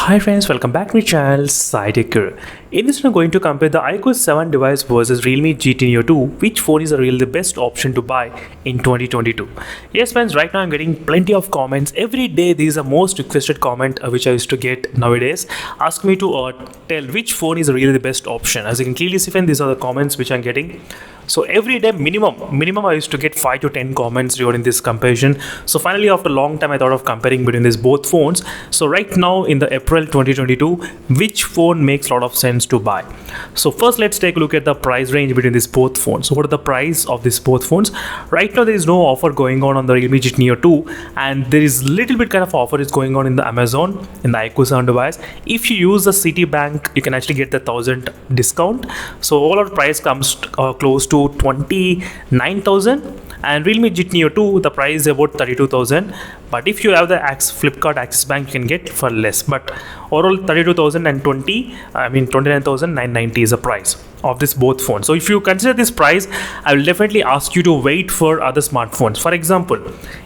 Hi friends, welcome back to my channel SciTech. In this, I'm going to compare the iQOO 7 device versus Realme GT Neo 2. Which phone is really the best option to buy in 2022? Yes friends, right now I'm getting plenty of comments. Every day this is the most requested comment which I used to get nowadays. Ask me to tell which phone is really the best option. As you can clearly see friends, these are the comments which I'm getting. So every day minimum I used to get 5 to 10 comments regarding this comparison. So finally after a long time I thought of comparing between these both phones. So right now in the April 2022, which phone makes a lot of sense to buy? So first let's take a look at the price range between these both phones. So what are the price of these both phones? Right now there is no offer going on the Realme GT Neo 2, and there is little bit kind of offer is going on in the Amazon in the iQOO 7 device. If you use the Citibank, you can actually get the 1000 discount. So overall price comes close to 29,000, and Realme GT Neo 2 the price is about 32,000. But if you have the Flipkart Axis Bank, you can get for less. But overall 29,990 is the price of this both phones. So if you consider this price, I will definitely ask you to wait for other smartphones. For example,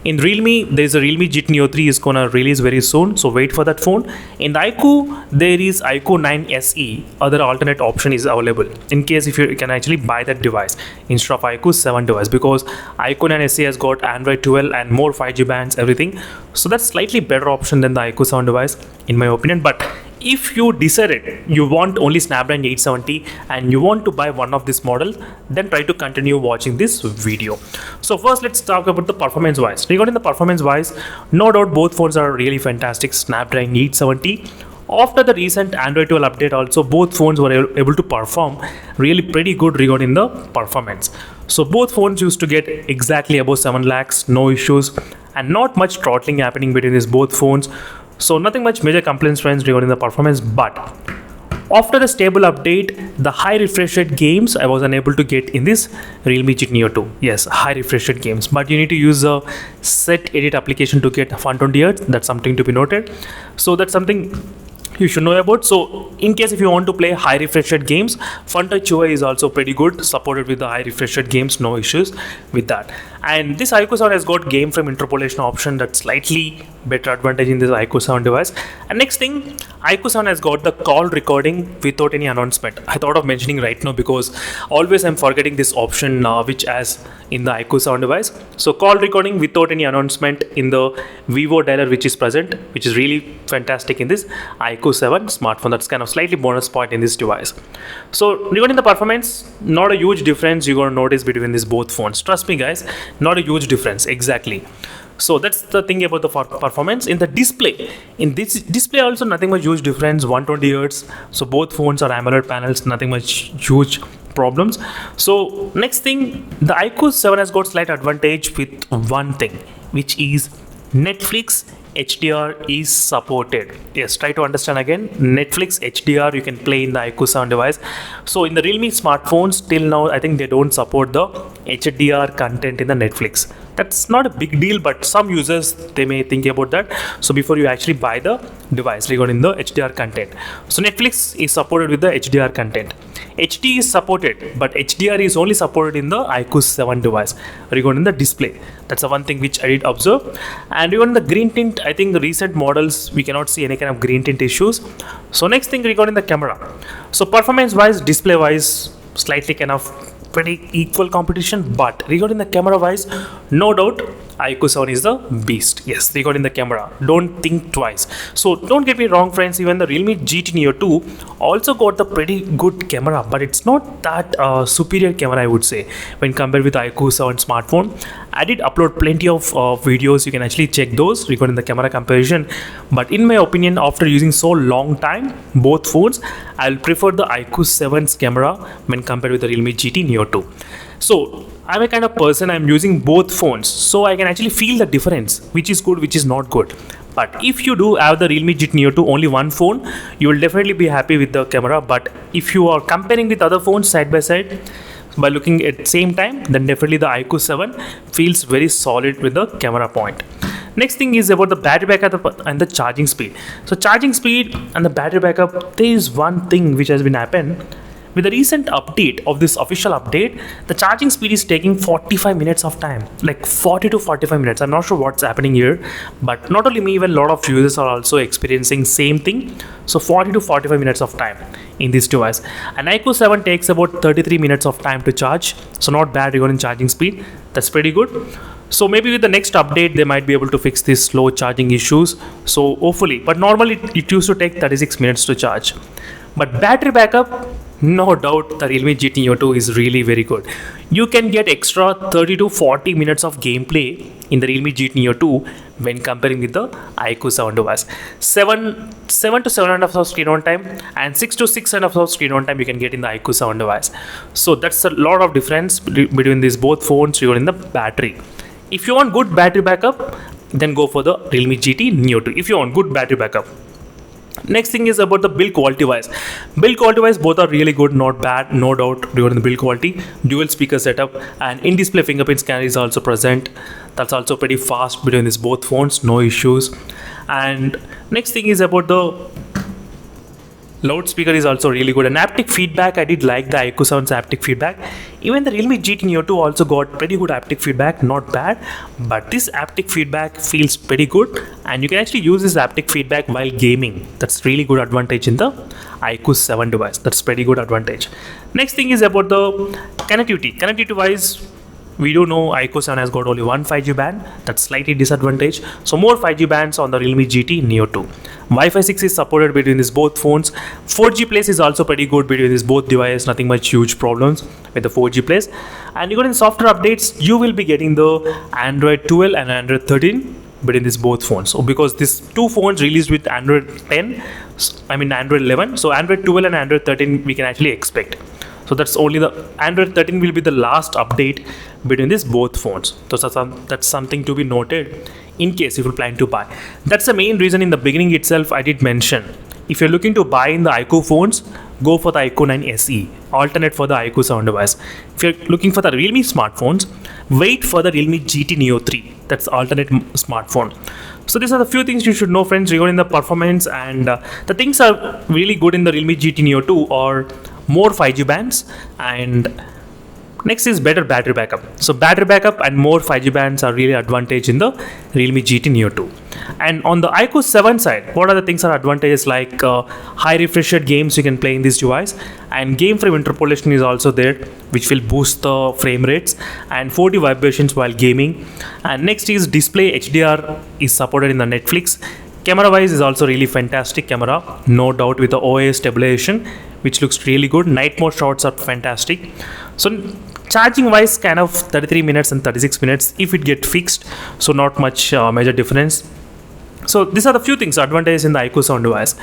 in Realme there is a Realme GT Neo 3 is gonna release very soon, so wait for that phone. In the iQOO there is iQOO 9 SE, other alternate option is available in case if you can actually buy that device instead of iQOO 7 device, because iQOO 9 SE has got Android 12 and more 5G bands, everything. So that's slightly better option than the iQOO 7 device in my opinion. But if you decided you want only Snapdragon 870 and you want to buy one of this model, then try to continue watching this video. So first let's talk about the performance wise. Regarding the performance wise, no doubt both phones are really fantastic. Snapdragon 870, after the recent Android 12 update also, both phones were able to perform really pretty good regarding the performance. So both phones used to get exactly above 7 lakhs, no issues, and not much throttling happening between these both phones. So nothing much major complaints friends regarding the performance. But after the stable update, the high refresh rate games I was unable to get in this Realme GT Neo 2. Yes, high refresh rate games, but you need to use a set edit application to get 120 Hz. That's something to be noted. So that's something you should know about. So in case if you want to play high refresh rate games, FunTouch UI is also pretty good, supported with the high refresh rate games, no issues with that. And this iQOO 7 has got game frame interpolation option, that's slightly better advantage in this iQOO 7 device. And next thing, iQOO 7 has got the call recording without any announcement. I thought of mentioning right now because always I'm forgetting this option which as in the iQOO 7 device. So call recording without any announcement in the Vivo dialer which is present, which is really fantastic in this iQOO 7 smartphone. That's kind of slightly bonus point in this device. So regarding the performance, not a huge difference you're going to notice between these both phones. Trust me guys, not a huge difference exactly. So that's the thing about the performance. In the display, in this display also nothing much huge difference, 120 Hz. So both phones are AMOLED panels, nothing much huge problems. So next thing, the iQOO 7 has got slight advantage with one thing, which is Netflix HDR is supported. Yes, try to understand again. Netflix HDR you can play in the iQOO 7 device. So in the Realme smartphones till now I think they don't support the HDR content in the Netflix. That's not a big deal, but some users they may think about that. So before you actually buy the device regarding the HDR content, so Netflix is supported with the HDR content. HD is supported, but HDR is only supported in the iQOO 7 device regarding the display. That's the one thing which I did observe. And regarding the green tint, I think the recent models we cannot see any kind of green tint issues. So next thing regarding the camera. So performance wise, display wise, slightly kind of pretty equal competition, but regarding the camera wise, no doubt iQOO 7 is the beast. Yes, regarding the camera, don't think twice. So don't get me wrong friends, even the Realme GT Neo 2 also got the pretty good camera, but it's not that superior camera I would say when compared with the iQOO 7 smartphone. I did upload plenty of videos, you can actually check those regarding the camera comparison. But in my opinion, after using so long time both phones, I'll prefer the iQOO 7's camera when compared with the Realme GT Neo 2. So I'm a kind of person, I'm using both phones, so I can actually feel the difference, which is good, which is not good. But if you do have the Realme GT Neo 2 only one phone, you will definitely be happy with the camera. But if you are comparing with other phones side by side by looking at same time, then definitely the iQOO 7 feels very solid with the camera point. Next thing is about the battery backup and the charging speed. So charging speed and the battery backup, there is one thing which has been happened. with the recent update of this official update, the charging speed is taking 45 minutes of time, like 40 to 45 minutes. I'm not sure what's happening here, but not only me, even a lot of users are also experiencing same thing. So 40 to 45 minutes of time in this device. An iQOO 7 takes about 33 minutes of time to charge, so not bad regarding charging speed. That's pretty good. So maybe with the next update they might be able to fix these slow charging issues, so hopefully. But normally it used to take 36 minutes to charge. But battery backup, no doubt the Realme GT Neo 2 is really very good. You can get extra 30 to 40 minutes of gameplay in the Realme GT Neo 2 when comparing with the iQOO 7 device. 7 to 7.5 hours screen on time and 6 to 6.5 hours screen on time you can get in the iQOO 7 device. So that's a lot of difference between these both phones regarding the battery. If you want good battery backup, then go for the Realme GT Neo 2 if you want good battery backup. Next thing is about the build quality wise. Build quality wise, both are really good, not bad, no doubt regarding the build quality. Dual speaker setup and in-display fingerprint scanner is also present. That's also pretty fast between these both phones, no issues. And next thing is about the loudspeaker is also really good. And haptic feedback, I did like the iQOO 7's haptic feedback. Even the Realme GT Neo 2 also got pretty good haptic feedback, not bad. But this haptic feedback feels pretty good, and you can actually use this haptic feedback while gaming. That's really good advantage in the iQOO 7 device. That's pretty good advantage. Next thing is about the connectivity. Connectivity wise, we do know iQOO 7 has got only one 5G band. That's slightly disadvantage. So more 5G bands on the Realme GT Neo 2. Wi-Fi 6 is supported between these both phones. 4G place is also pretty good between these both devices. Nothing much huge problems with the 4G place. And you got in software updates, you will be getting the Android 12 and Android 13 between these both phones. So because these two phones released with Android 10, Android 11. So Android 12 and Android 13 we can actually expect. So that's only the Android 13 will be the last update between these both phones. So that's something to be noted in case if you plan to buy. That's the main reason in the beginning itself I did mention. If you're looking to buy in the iQOO phones, go for the iQOO 9 SE, alternate for the iQOO 7 device. If you're looking for the Realme smartphones, wait for the Realme GT Neo 3. That's alternate smartphone. So these are the few things you should know, friends, regarding the performance, and the things are really good in the Realme GT Neo 2 or more 5G bands, and next is better battery backup. So battery backup and more 5G bands are really advantage in the Realme GT Neo 2. And on the iQOO 7 side, what are the things are advantages, like high refresh rate games you can play in this device, and game frame interpolation is also there, which will boost the frame rates, and 4D vibrations while gaming. And next is display HDR is supported in the Netflix. Camera wise is also really fantastic camera, no doubt, with the OIS stabilization, which looks really good. Night mode shots are fantastic. So charging wise, kind of 33 minutes and 36 minutes if it get fixed, so not much major difference. So these are the few things advantages in the iQOO 7 device.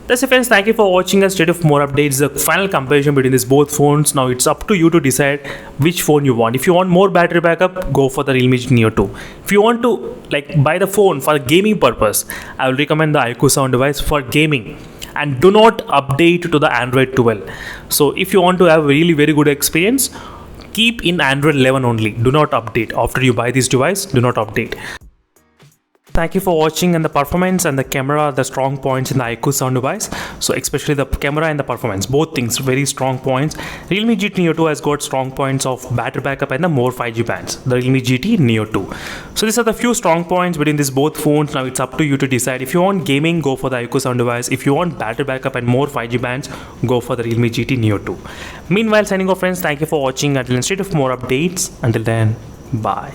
That's it, friends. Thank you for watching us. State of more updates, the final comparison between these both phones. Now it's up to you to decide which phone you want. If you want more battery backup, go for the Realme Neo 2. If you want to buy the phone for gaming purpose, I will recommend the iQOO 7 device for gaming. And do not update to the Android 12. So if you want to have a really very good experience, keep in Android 11 only. Do not update after you buy this device. Do not update. Thank you for watching. And the performance and the camera are the strong points in the iQOO 7 device. So especially the camera and the performance, both things very strong points. Realme GT Neo 2 has got strong points of battery backup and the more 5G bands, the Realme GT Neo 2. So these are the few strong points between these both phones. Now it's up to you to decide. If you want gaming, go for the iQOO 7 device. If you want battery backup and more 5G bands, go for the Realme GT Neo 2. Meanwhile, signing off, friends. Thank you for watching. Until instead of more updates. Until then, bye.